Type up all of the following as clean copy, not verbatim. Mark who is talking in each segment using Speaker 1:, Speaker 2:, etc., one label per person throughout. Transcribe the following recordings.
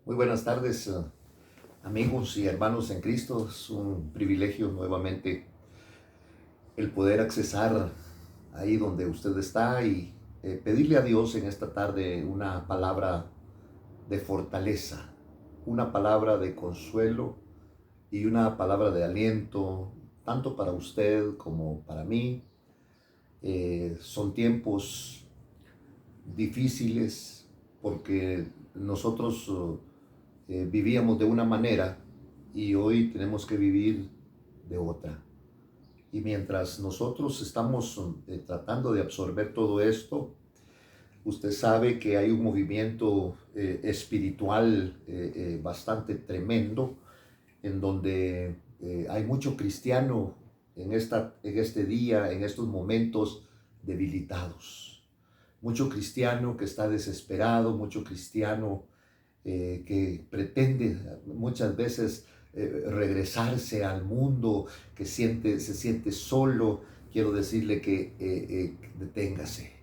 Speaker 1: Muy buenas tardes, amigos y hermanos en Cristo. Es un privilegio nuevamente el poder accesar ahí donde usted está y pedirle a Dios en esta tarde una palabra de fortaleza, una palabra de consuelo y una palabra de aliento, tanto para usted como para mí. Son tiempos difíciles porque nosotros vivíamos de una manera y hoy tenemos que vivir de otra. Y mientras nosotros estamos tratando de absorber todo esto, usted sabe que hay un movimiento espiritual bastante tremendo en donde hay mucho cristiano en este día, en estos momentos debilitados. Mucho cristiano que está desesperado, mucho cristiano que pretende muchas veces regresarse al mundo, que se siente solo. Quiero decirle que deténgase.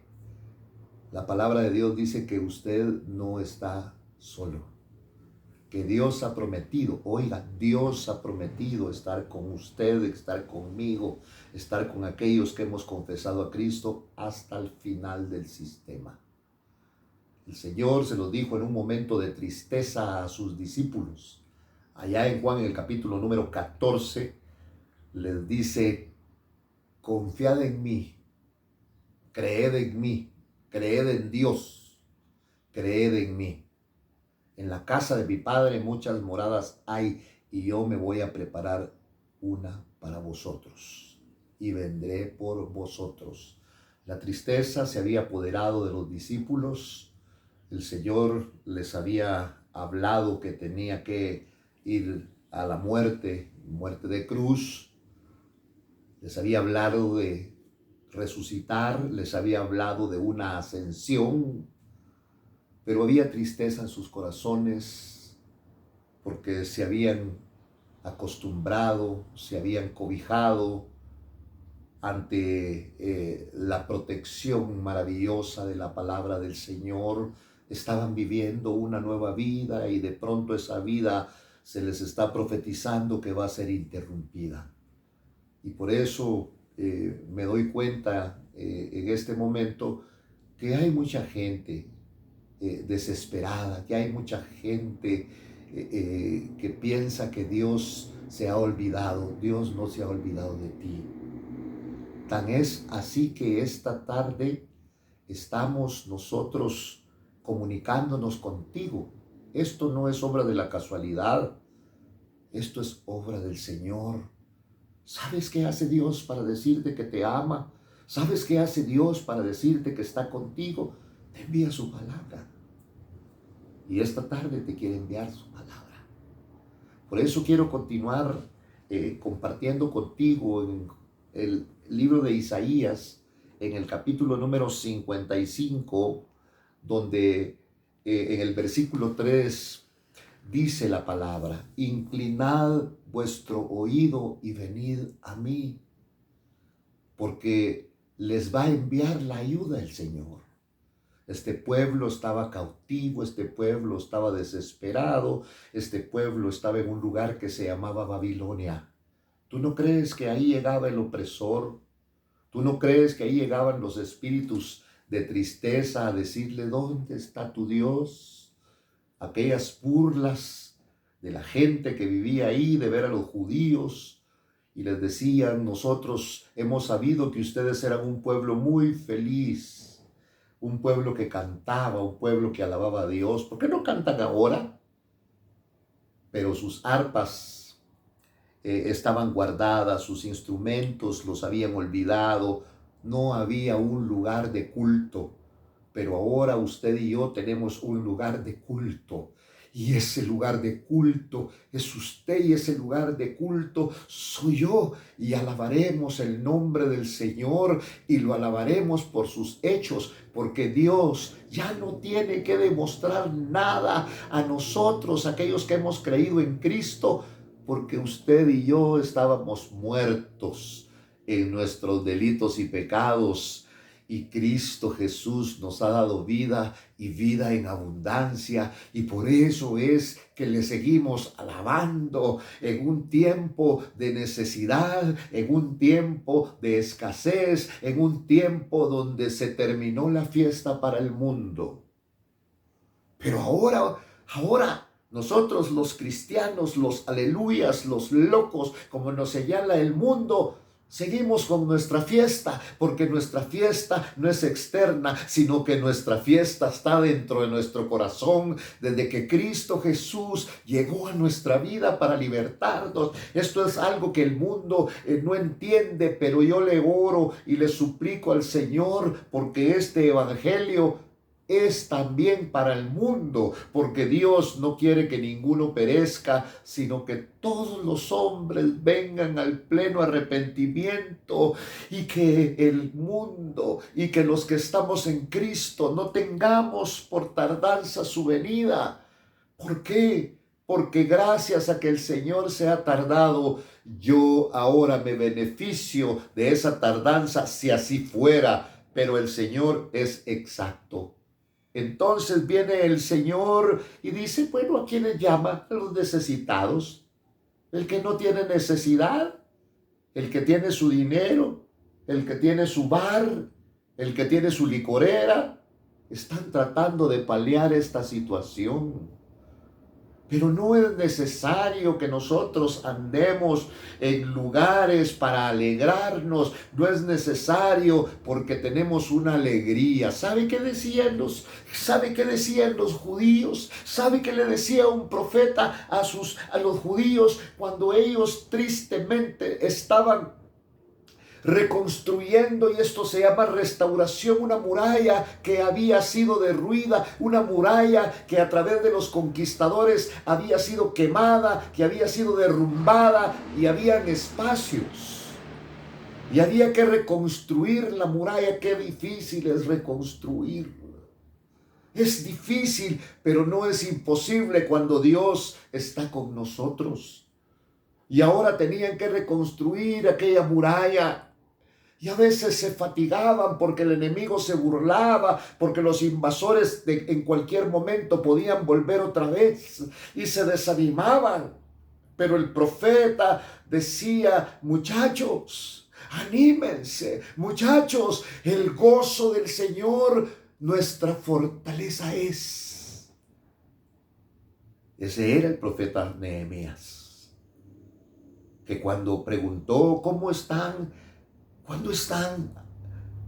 Speaker 1: La palabra de Dios dice que usted no está solo, que Dios ha prometido, oiga, Dios ha prometido estar con usted, estar conmigo, estar con aquellos que hemos confesado a Cristo hasta el final del sistema. El Señor se lo dijo en un momento de tristeza a sus discípulos. Allá en Juan, en el capítulo número 14, les dice: confiad en mí, creed en Dios, creed en mí. En la casa de mi Padre muchas moradas hay, y yo me voy a preparar una para vosotros, y vendré por vosotros. La tristeza se había apoderado de los discípulos. El Señor les había hablado que tenía que ir a la muerte de cruz. Les había hablado de resucitar, les había hablado de una ascensión, pero había tristeza en sus corazones porque se habían acostumbrado, se habían cobijado ante la protección maravillosa de la palabra del Señor. Estaban viviendo una nueva vida y de pronto esa vida se les está profetizando que va a ser interrumpida. Y por eso me doy cuenta en este momento que hay mucha gente desesperada, que hay mucha gente que piensa que Dios se ha olvidado. Dios no se ha olvidado de ti. Tan es así que esta tarde estamos nosotros comunicándonos contigo. Esto no es obra de la casualidad, esto es obra del Señor. ¿Sabes qué hace Dios para decirte que te ama? ¿Sabes qué hace Dios para decirte que está contigo? Te envía su palabra. Y esta tarde te quiere enviar su palabra. Por eso quiero continuar compartiendo contigo en el libro de Isaías, en el capítulo número 55, donde en el versículo 3 dice la palabra: inclinad vuestro oído y venid a mí, porque les va a enviar la ayuda el Señor. Este pueblo estaba cautivo, este pueblo estaba desesperado, este pueblo estaba en un lugar que se llamaba Babilonia. ¿Tú no crees que ahí llegaba el opresor? ¿Tú no crees que ahí llegaban los espíritus de tristeza a decirle: ¿dónde está tu Dios? Aquellas burlas de la gente que vivía ahí, de ver a los judíos, y les decían: nosotros hemos sabido que ustedes eran un pueblo muy feliz, un pueblo que cantaba, un pueblo que alababa a Dios. ¿Por qué no cantan ahora? Pero sus arpas estaban guardadas, sus instrumentos los habían olvidado, no había un lugar de culto. Pero ahora usted y yo tenemos un lugar de culto. Y ese lugar de culto es usted, y ese lugar de culto soy yo. Y alabaremos el nombre del Señor y lo alabaremos por sus hechos, porque Dios ya no tiene que demostrar nada a nosotros, aquellos que hemos creído en Cristo, porque usted y yo estábamos muertos en nuestros delitos y pecados. y Cristo Jesús nos ha dado vida y vida en abundancia, y por eso es que le seguimos alabando en un tiempo de necesidad, en un tiempo de escasez, en un tiempo donde se terminó la fiesta para el mundo. Pero ahora nosotros los cristianos, los aleluyas, los locos, como nos señala el mundo, seguimos con nuestra fiesta, porque nuestra fiesta no es externa, sino que nuestra fiesta está dentro de nuestro corazón, desde que Cristo Jesús llegó a nuestra vida para libertarnos. Esto es algo que el mundo no entiende, pero yo le oro y le suplico al Señor, porque este evangelio es también para el mundo, porque Dios no quiere que ninguno perezca, sino que todos los hombres vengan al pleno arrepentimiento, y que el mundo y que los que estamos en Cristo no tengamos por tardanza su venida. ¿Por qué? Porque gracias a que el Señor se ha tardado, yo ahora me beneficio de esa tardanza, si así fuera, pero el Señor es exacto. Entonces viene el Señor y dice, bueno, ¿a quiénes llama? A los necesitados. El que no tiene necesidad, el que tiene su dinero, el que tiene su bar, el que tiene su licorera, están tratando de paliar esta situación. Pero no es necesario que nosotros andemos en lugares para alegrarnos. No es necesario, porque tenemos una alegría. ¿Sabe qué decían los judíos? ¿Sabe qué le decía un profeta a los judíos cuando ellos tristemente estaban reconstruyendo, y esto se llama restauración, una muralla que había sido derruida, una muralla que a través de los conquistadores había sido quemada, que había sido derrumbada, y habían espacios y había que reconstruir la muralla? Qué difícil es reconstruir. Es difícil, pero no es imposible cuando Dios está con nosotros. Y ahora tenían que reconstruir aquella muralla. Y a veces se fatigaban porque el enemigo se burlaba, porque los invasores en cualquier momento podían volver otra vez, y se desanimaban. Pero el profeta decía, muchachos, anímense, muchachos, el gozo del Señor nuestra fortaleza es. Ese era el profeta Nehemías, que cuando preguntó, ¿cómo están? ¿Cuándo están?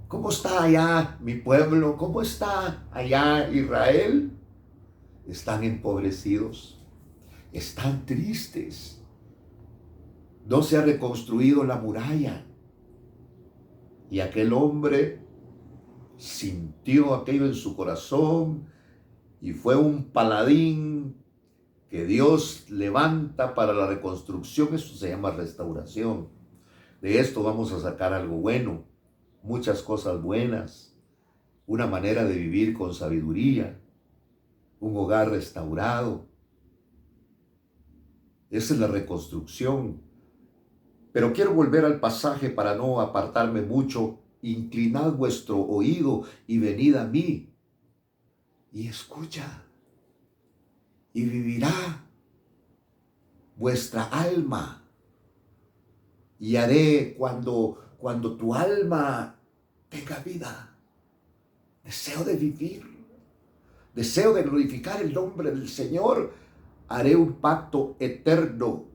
Speaker 1: ¿Cómo está allá mi pueblo? ¿Cómo está allá Israel? Están empobrecidos, están tristes. No se ha reconstruido la muralla. Y aquel hombre sintió aquello en su corazón y fue un paladín que Dios levanta para la reconstrucción. Eso se llama restauración. De esto vamos a sacar algo bueno, muchas cosas buenas, una manera de vivir con sabiduría, un hogar restaurado. Esa es la reconstrucción. Pero quiero volver al pasaje para no apartarme mucho. Inclinad vuestro oído y venid a mí, y escucha, y vivirá vuestra alma. Y haré cuando tu alma tenga vida, deseo de vivir, deseo de glorificar el nombre del Señor, haré un pacto eterno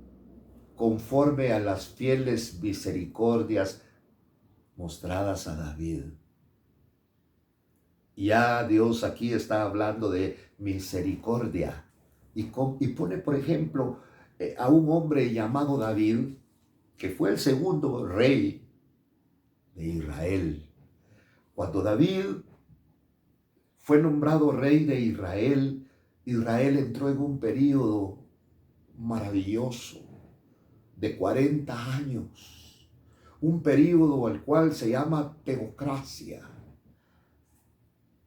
Speaker 1: conforme a las fieles misericordias mostradas a David. Ya Dios aquí está hablando de misericordia, y pone, por ejemplo, a un hombre llamado David, que fue el segundo rey de Israel. Cuando David fue nombrado rey de Israel, Israel entró en un período maravilloso de 40 años, un período al cual se llama teocracia,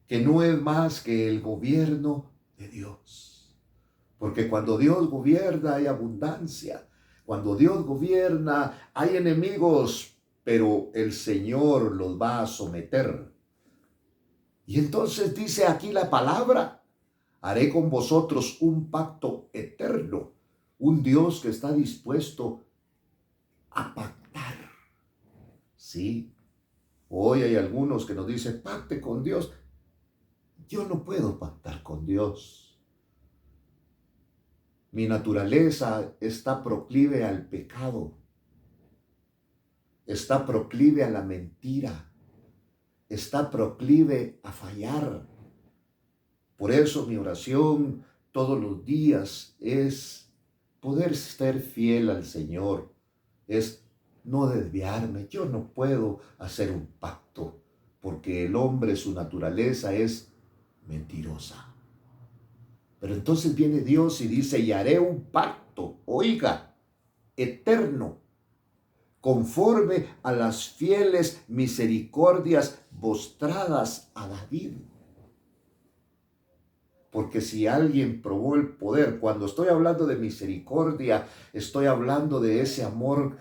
Speaker 1: que no es más que el gobierno de Dios. Porque cuando Dios gobierna hay abundancia. Cuando Dios gobierna, hay enemigos, pero el Señor los va a someter. Y entonces dice aquí la palabra: haré con vosotros un pacto eterno. Un Dios que está dispuesto a pactar. Sí, hoy hay algunos que nos dicen: pacte con Dios. Yo no puedo pactar con Dios. Mi naturaleza está proclive al pecado, está proclive a la mentira, está proclive a fallar. Por eso mi oración todos los días es poder ser fiel al Señor, es no desviarme. Yo no puedo hacer un pacto, porque el hombre, su naturaleza es mentirosa. Pero entonces viene Dios y dice: y haré un pacto, oiga, eterno, conforme a las fieles misericordias mostradas a David. Porque si alguien probó el poder, cuando estoy hablando de misericordia, estoy hablando de ese amor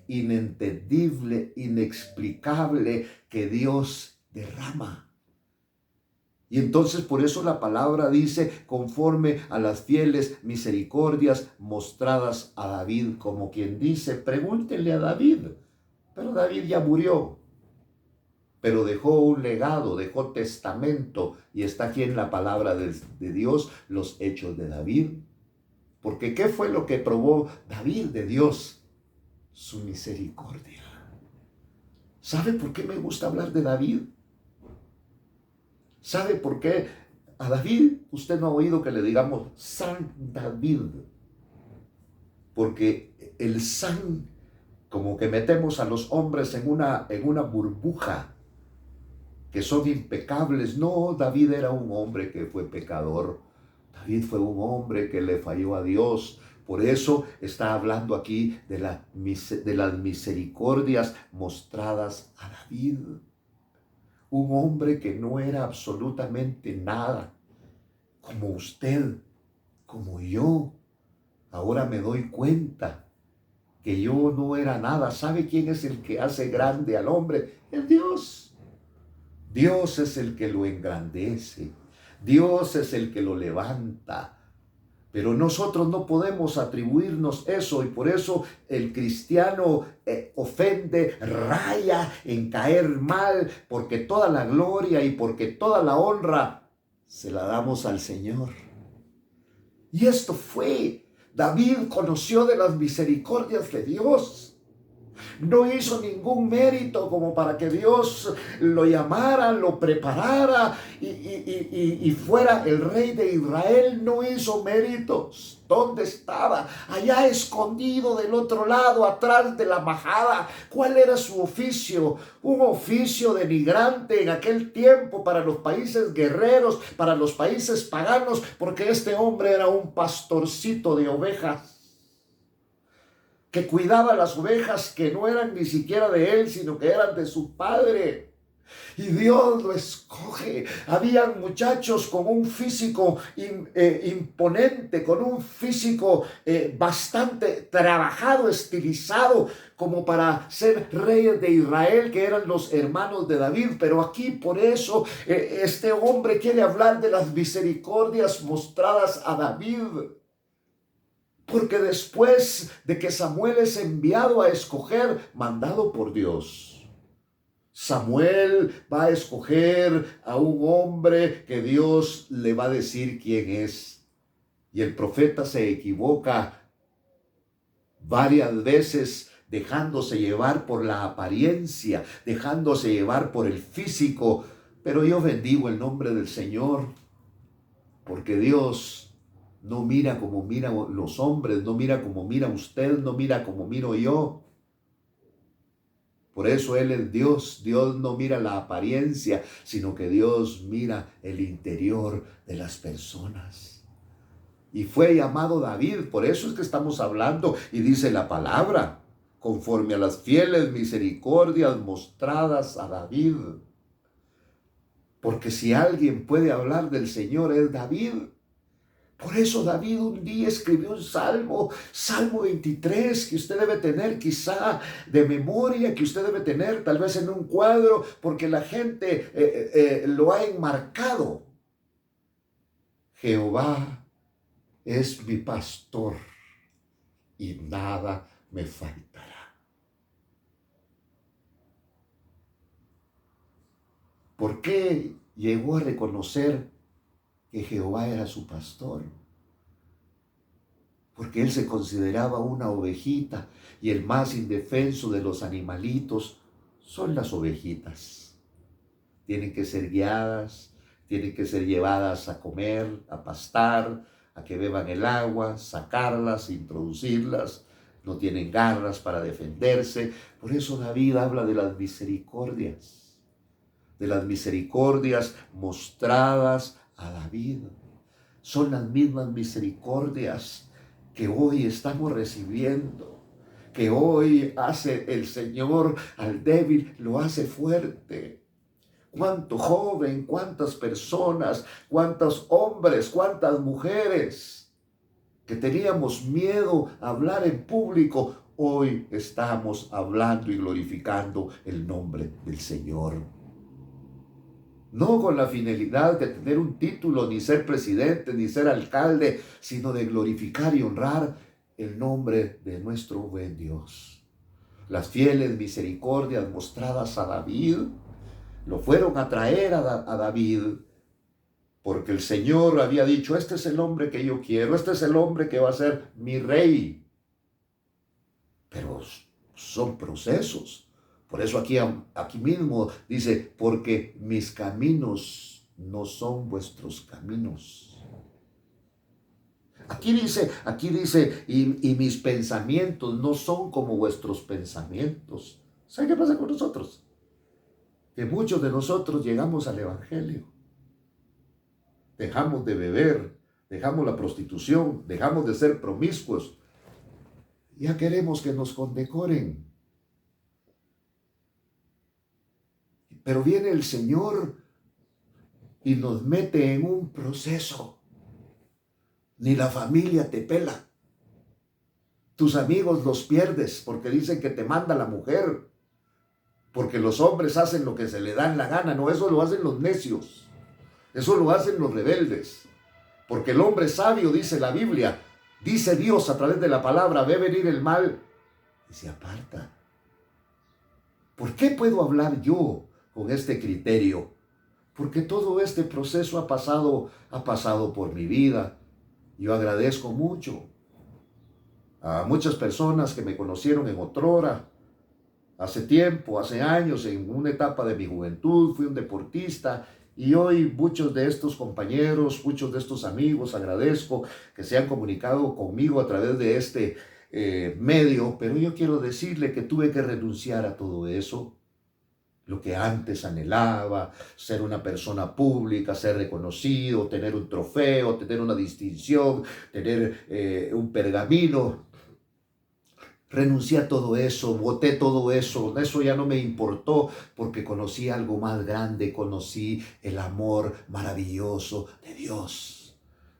Speaker 1: inentendible, inexplicable que Dios derrama. Y entonces por eso la palabra dice: conforme a las fieles misericordias mostradas a David, como quien dice: pregúntenle a David. Pero David ya murió, pero dejó un legado, dejó testamento, y está aquí en la palabra de Dios, los hechos de David. Porque ¿qué fue lo que probó David de Dios? Su misericordia. ¿Sabe por qué me gusta hablar de David? ¿Sabe por qué a David usted no ha oído que le digamos San David? Porque el San, como que metemos a los hombres en una burbuja, que son impecables. No, David era un hombre que fue pecador. David fue un hombre que le falló a Dios. Por eso está hablando aquí de las misericordias mostradas a David. Un hombre que no era absolutamente nada, como usted, como yo. Ahora me doy cuenta que yo no era nada. ¿Sabe quién es el que hace grande al hombre? Es Dios. Dios es el que lo engrandece. Dios es el que lo levanta. Pero nosotros no podemos atribuirnos eso, y por eso el cristiano ofende, raya en caer mal, porque toda la gloria y porque toda la honra se la damos al Señor. Y esto fue: David conoció de las misericordias de Dios. No hizo ningún mérito como para que Dios lo llamara, lo preparara y fuera el rey de Israel. No hizo méritos. ¿Dónde estaba? Allá escondido del otro lado, atrás de la majada. ¿Cuál era su oficio? Un oficio denigrante en aquel tiempo para los países guerreros, para los países paganos, porque este hombre era un pastorcito de ovejas, que cuidaba las ovejas que no eran ni siquiera de él, sino que eran de su padre. Y Dios lo escoge. Habían muchachos con un físico imponente, con un físico bastante trabajado, estilizado, como para ser reyes de Israel, que eran los hermanos de David. Pero aquí por eso este hombre quiere hablar de las misericordias mostradas a David. Porque después de que Samuel es enviado a escoger, mandado por Dios, Samuel va a escoger a un hombre que Dios le va a decir quién es. Y el profeta se equivoca varias veces, dejándose llevar por la apariencia, dejándose llevar por el físico. Pero yo bendigo el nombre del Señor, porque Dios no mira como miran los hombres, no mira como mira usted, no mira como miro yo. Por eso Él es Dios. Dios no mira la apariencia, sino que Dios mira el interior de las personas. Y fue llamado David, por eso es que estamos hablando, y dice la palabra: conforme a las fieles misericordias mostradas a David. Porque si alguien puede hablar del Señor es David. Por eso David un día escribió un salmo, Salmo 23, que usted debe tener quizá de memoria, que usted debe tener tal vez en un cuadro, porque la gente lo ha enmarcado. Jehová es mi pastor y nada me faltará. ¿Por qué llegó a reconocer que Jehová era su pastor? Porque él se consideraba una ovejita y el más indefenso de los animalitos son las ovejitas. Tienen que ser guiadas, tienen que ser llevadas a comer, a pastar, a que beban el agua, sacarlas, introducirlas. No tienen garras para defenderse. Por eso David habla de las misericordias mostradas a David. Son las mismas misericordias que hoy estamos recibiendo, que hoy hace el Señor al débil, lo hace fuerte. Cuánto joven, cuántas personas, cuántos hombres, cuántas mujeres que teníamos miedo a hablar en público, hoy estamos hablando y glorificando el nombre del Señor. No con la finalidad de tener un título, ni ser presidente, ni ser alcalde, sino de glorificar y honrar el nombre de nuestro buen Dios. Las fieles misericordias mostradas a David lo fueron a traer a David, porque el Señor había dicho, este es el hombre que yo quiero, este es el hombre que va a ser mi rey. Pero son procesos. Por eso aquí mismo dice, porque mis caminos no son vuestros caminos. Aquí dice, y mis pensamientos no son como vuestros pensamientos. ¿Sabe qué pasa con nosotros? Que muchos de nosotros llegamos al Evangelio. Dejamos de beber, dejamos la prostitución, dejamos de ser promiscuos. Ya queremos que nos condecoren. Pero viene el Señor y nos mete en un proceso. Ni la familia te pela. Tus amigos los pierdes porque dicen que te manda la mujer. Porque los hombres hacen lo que se le dan la gana. No, eso lo hacen los necios. Eso lo hacen los rebeldes. Porque el hombre sabio, dice la Biblia, dice Dios a través de la palabra, ve venir el mal y se aparta. ¿Por qué puedo hablar yo con este criterio? Porque todo este proceso ha pasado por mi vida. Yo agradezco mucho a muchas personas que me conocieron en otrora, hace tiempo, hace años, en una etapa de mi juventud, fui un deportista y hoy muchos de estos compañeros, muchos de estos amigos, agradezco que se han comunicado conmigo a través de este medio, pero yo quiero decirle que tuve que renunciar a todo eso. Lo que antes anhelaba, ser una persona pública, ser reconocido, tener un trofeo, tener una distinción, tener un pergamino. Renuncié a todo eso, boté todo eso ya no me importó porque conocí algo más grande, conocí el amor maravilloso de Dios.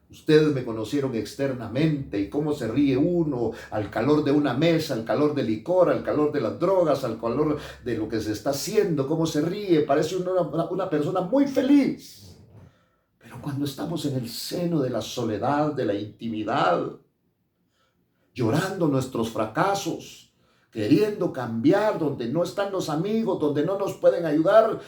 Speaker 1: Ustedes me conocieron externamente y cómo se ríe uno al calor de una mesa, al calor del licor, al calor de las drogas, al calor de lo que se está haciendo, cómo se ríe, parece una persona muy feliz. Pero cuando estamos en el seno de la soledad, de la intimidad, llorando nuestros fracasos, queriendo cambiar, donde no están los amigos, donde no nos pueden ayudar,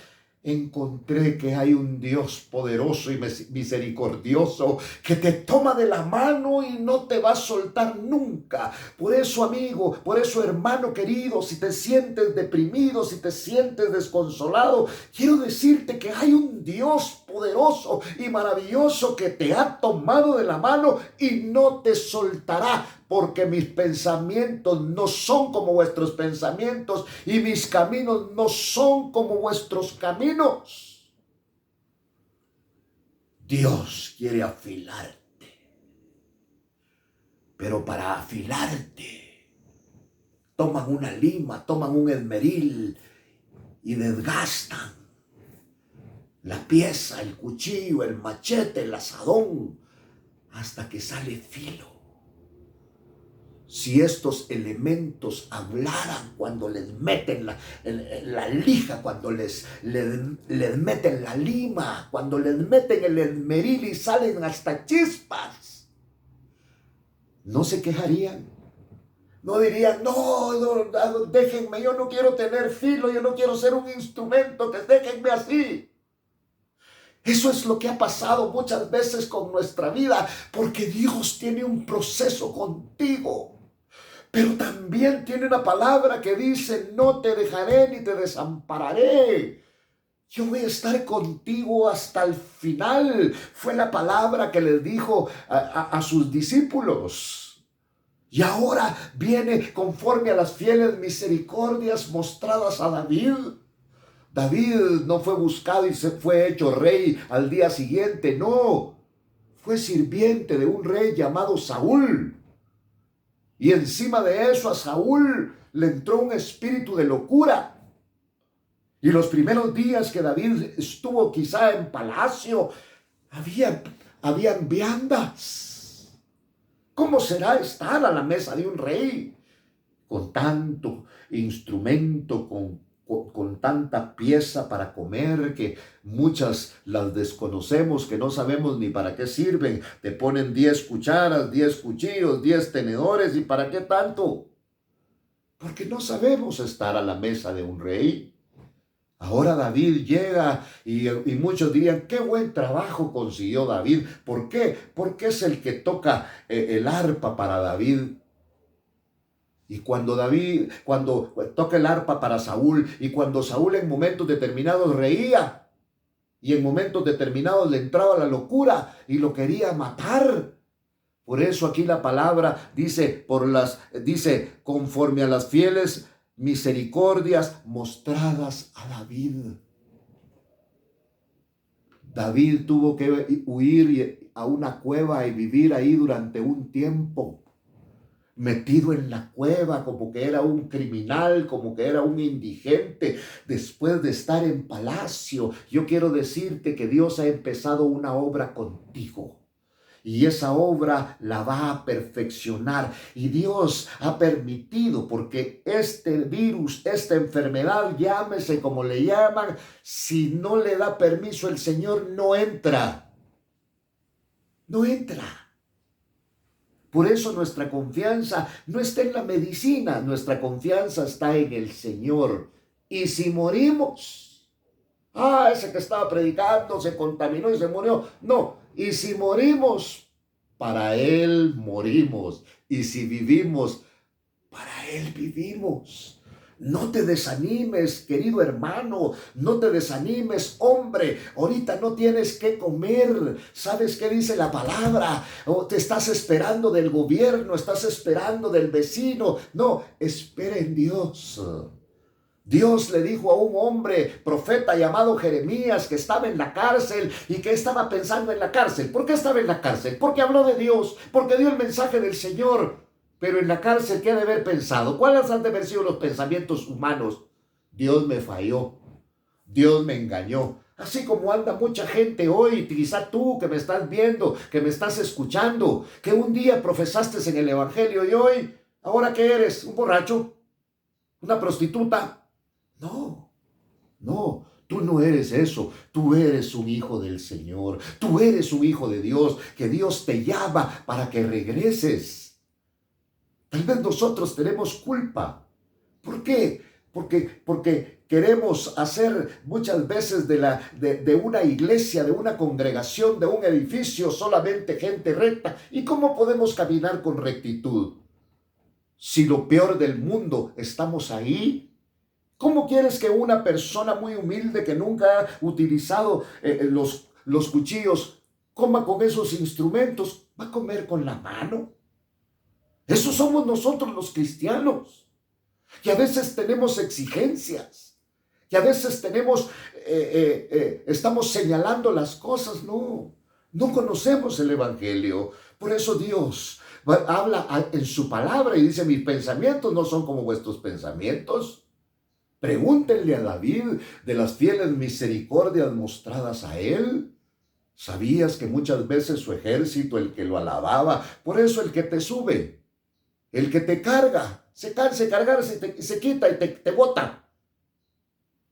Speaker 1: encontré que hay un Dios poderoso y misericordioso que te toma de la mano y no te va a soltar nunca. Por eso, amigo, por eso, hermano querido, si te sientes deprimido, si te sientes desconsolado, quiero decirte que hay un Dios poderoso y maravilloso que te ha tomado de la mano y no te soltará. Porque mis pensamientos no son como vuestros pensamientos y mis caminos no son como vuestros caminos. Dios quiere afilarte, pero para afilarte toman una lima, toman un esmeril y desgastan la pieza, el cuchillo, el machete, el asadón, hasta que sale filo. Si estos elementos hablaran cuando les meten la lija, cuando les meten la lima, cuando les meten el esmeril y salen hasta chispas, no se quejarían. No dirían, no, déjenme, yo no quiero tener filo, yo no quiero ser un instrumento, que déjenme así. Eso es lo que ha pasado muchas veces con nuestra vida, porque Dios tiene un proceso contigo. Pero también tiene una palabra que dice, no te dejaré ni te desampararé. Yo voy a estar contigo hasta el final. Fue la palabra que les dijo a sus discípulos. Y ahora viene conforme a las fieles misericordias mostradas a David. David no fue buscado y se fue hecho rey al día siguiente. No, fue sirviente de un rey llamado Saúl. Y encima de eso a Saúl le entró un espíritu de locura. Y los primeros días que David estuvo quizá en palacio, habían viandas. ¿Cómo será estar a la mesa de un rey? Con tanto instrumento, con tanta pieza para comer, que muchas las desconocemos, que no sabemos ni para qué sirven. Te ponen 10 cucharas, 10 cuchillos, 10 tenedores, ¿y para qué tanto? Porque no sabemos estar a la mesa de un rey. Ahora David llega y muchos dirían, qué buen trabajo consiguió David. ¿Por qué? Porque es el que toca el arpa para David. Y cuando toca el arpa para Saúl, y cuando Saúl en momentos determinados reía, y en momentos determinados le entraba la locura y lo quería matar. Por eso aquí la palabra dice conforme a las fieles misericordias mostradas a David. David tuvo que huir a una cueva y vivir ahí durante un tiempo. Metido en la cueva como que era un criminal, como que era un indigente, después de estar en palacio. Yo quiero decirte que Dios ha empezado una obra contigo. Y esa obra la va a perfeccionar. Y Dios ha permitido, porque este virus, esta enfermedad, llámese como le llaman, si no le da permiso el Señor, no entra. No entra. Por eso nuestra confianza no está en la medicina, nuestra confianza está en el Señor. Y si morimos, ese que estaba predicando se contaminó y se murió. No, y si morimos, para Él morimos. Y si vivimos, para Él vivimos. No te desanimes, querido hermano, no te desanimes, hombre. Ahorita no tienes que comer. ¿Sabes qué dice la palabra? Te estás esperando del gobierno, estás esperando del vecino. No, espera en Dios. Dios le dijo a un hombre, profeta llamado Jeremías, que estaba en la cárcel y que estaba pensando en la cárcel. ¿Por qué estaba en la cárcel? Porque habló de Dios, porque dio el mensaje del Señor. Pero en la cárcel, ¿qué ha de haber pensado? ¿Cuáles han de haber sido los pensamientos humanos? Dios me falló, Dios me engañó. Así como anda mucha gente hoy, quizá tú que me estás viendo, que me estás escuchando, que un día profesaste en el evangelio y hoy, ¿ahora qué eres? ¿Un borracho? ¿Una prostituta? No, tú no eres eso. Tú eres un hijo del Señor. Tú eres un hijo de Dios, que Dios te llama para que regreses. Tal vez nosotros tenemos culpa. ¿Por qué? Porque queremos hacer muchas veces de una iglesia, de una congregación, de un edificio, solamente gente recta. ¿Y cómo podemos caminar con rectitud? Si lo peor del mundo estamos ahí. ¿Cómo quieres que una persona muy humilde que nunca ha utilizado los cuchillos coma con esos instrumentos? ¿Va a comer con la mano? Eso somos nosotros los cristianos, que a veces tenemos exigencias, que a veces estamos señalando las cosas. No conocemos el evangelio. Por eso Dios habla en su palabra y dice, mis pensamientos no son como vuestros pensamientos. Pregúntenle a David de las fieles misericordias mostradas a él. ¿Sabías que muchas veces su ejército, el que lo alababa, por eso el que te sube, el que te carga, se cansa de cargarse y se quita y te bota?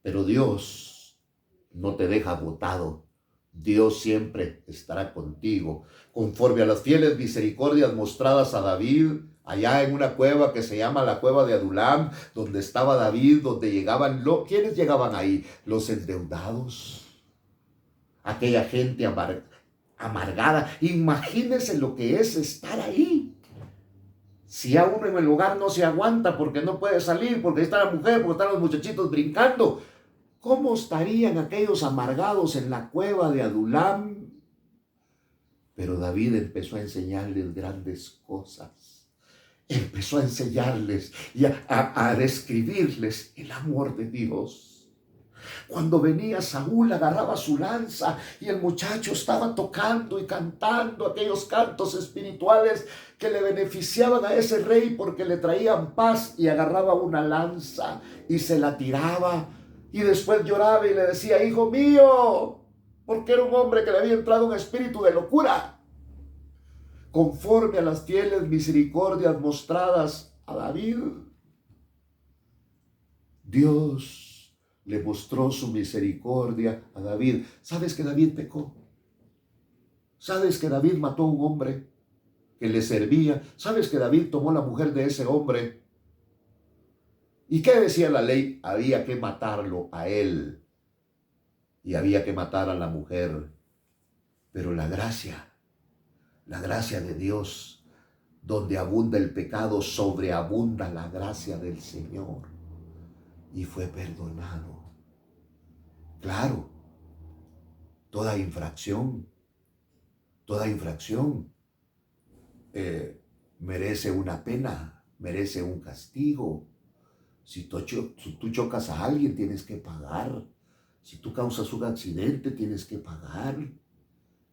Speaker 1: Pero Dios no te deja botado. Dios siempre estará contigo, conforme a las fieles misericordias mostradas a David, allá en una cueva que se llama la cueva de Adulam, donde estaba David, donde llegaban, ¿quiénes llegaban ahí? Los endeudados, aquella gente amargada. Imagínense lo que es estar ahí. Si a uno en el hogar no se aguanta porque no puede salir, porque está la mujer, porque están los muchachitos brincando, ¿cómo estarían aquellos amargados en la cueva de Adulam? Pero David empezó a enseñarles grandes cosas. Empezó a enseñarles y a describirles el amor de Dios. Cuando venía Saúl, agarraba su lanza y el muchacho estaba tocando y cantando aquellos cantos espirituales que le beneficiaban a ese rey porque le traían paz, y agarraba una lanza y se la tiraba y después lloraba y le decía: hijo mío, porque era un hombre que le había entrado un espíritu de locura. Conforme a las fieles misericordias mostradas a David, Dios le mostró su misericordia a David. ¿Sabes que David pecó? ¿Sabes que David mató a un hombre que le servía? ¿Sabes que David tomó la mujer de ese hombre? ¿Y qué decía la ley? Había que matarlo a él y había que matar a la mujer. Pero la gracia de Dios, donde abunda el pecado, sobreabunda la gracia del Señor. Y fue perdonado. Claro, toda infracción merece una pena, merece un castigo. Si tú chocas a alguien, tienes que pagar. Si tú causas un accidente, tienes que pagar.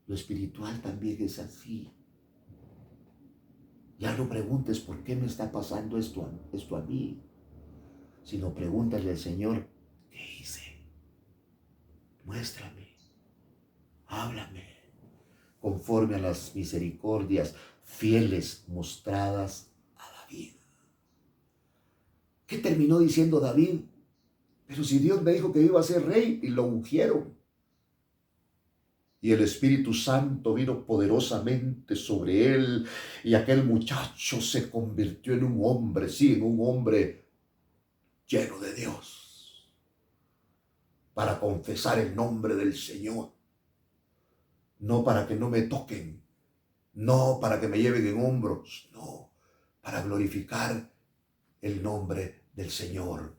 Speaker 1: Lo espiritual también es así. Ya no preguntes por qué me está pasando esto a mí, sino pregúntale al Señor: ¿qué hice? Muéstrame, háblame, conforme a las misericordias fieles mostradas a David. ¿Qué terminó diciendo David? Pero si Dios me dijo que iba a ser rey, y lo ungieron. Y el Espíritu Santo vino poderosamente sobre él, y aquel muchacho se convirtió en un hombre, sí, en un hombre lleno de Dios, para confesar el nombre del Señor. No para que no me toquen, no para que me lleven en hombros, no, para glorificar el nombre del Señor.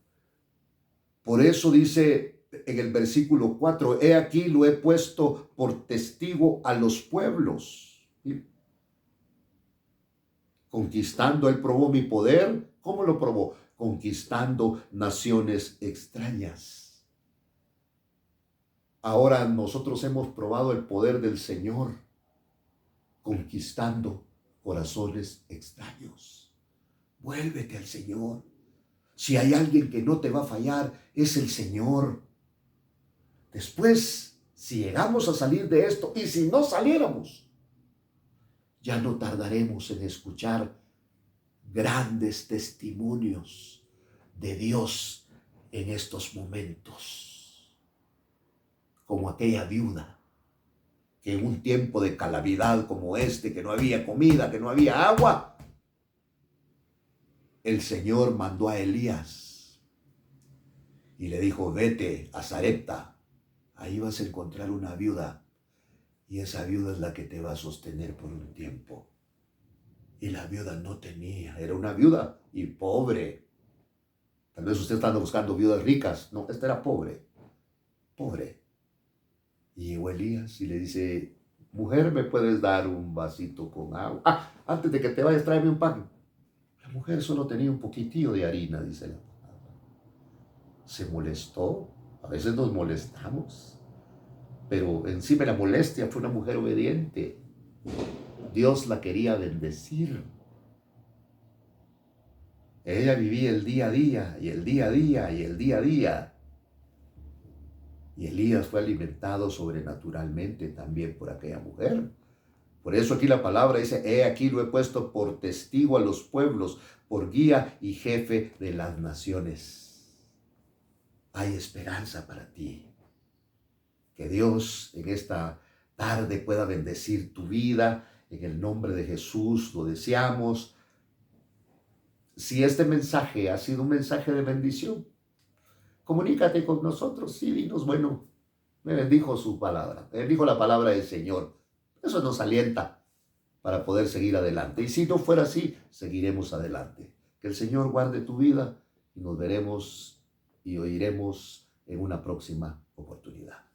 Speaker 1: Por eso dice en el versículo 4, he aquí lo he puesto por testigo a los pueblos. ¿Sí? Conquistando, él probó mi poder. ¿Cómo lo probó? Conquistando naciones extrañas. Ahora nosotros hemos probado el poder del Señor, conquistando corazones extraños. Vuélvete al Señor. Si hay alguien que no te va a fallar, es el Señor. Después, si llegamos a salir de esto, y si no saliéramos, ya no tardaremos en escuchar grandes testimonios de Dios en estos momentos. Como aquella viuda que en un tiempo de calamidad como este, que no había comida, que no había agua, el Señor mandó a Elías y le dijo: vete a Sarepta, ahí vas a encontrar una viuda, y esa viuda es la que te va a sostener por un tiempo. Y la viuda no tenía, era una viuda y pobre. Tal vez usted está buscando viudas ricas. No, esta era pobre. Y llegó Elías y le dice: mujer, ¿me puedes dar un vasito con agua? Antes de que te vayas, tráeme un pan. La mujer solo tenía un poquitillo de harina, dice la palabra. Se molestó. A veces nos molestamos, pero encima de la molestia fue una mujer obediente. Dios la quería bendecir. Ella vivía el día a día, y el día a día, y el día a día. Y Elías fue alimentado sobrenaturalmente también por aquella mujer. Por eso aquí la palabra dice, he aquí lo he puesto por testigo a los pueblos, por guía y jefe de las naciones. Hay esperanza para ti. Que Dios en esta tarde pueda bendecir tu vida. En el nombre de Jesús lo deseamos. Si este mensaje ha sido un mensaje de bendición, comunícate con nosotros. Sí, dinos, bueno, me bendijo su palabra, me bendijo la palabra del Señor. Eso nos alienta para poder seguir adelante. Y si no fuera así, seguiremos adelante. Que el Señor guarde tu vida y nos veremos y oiremos en una próxima oportunidad.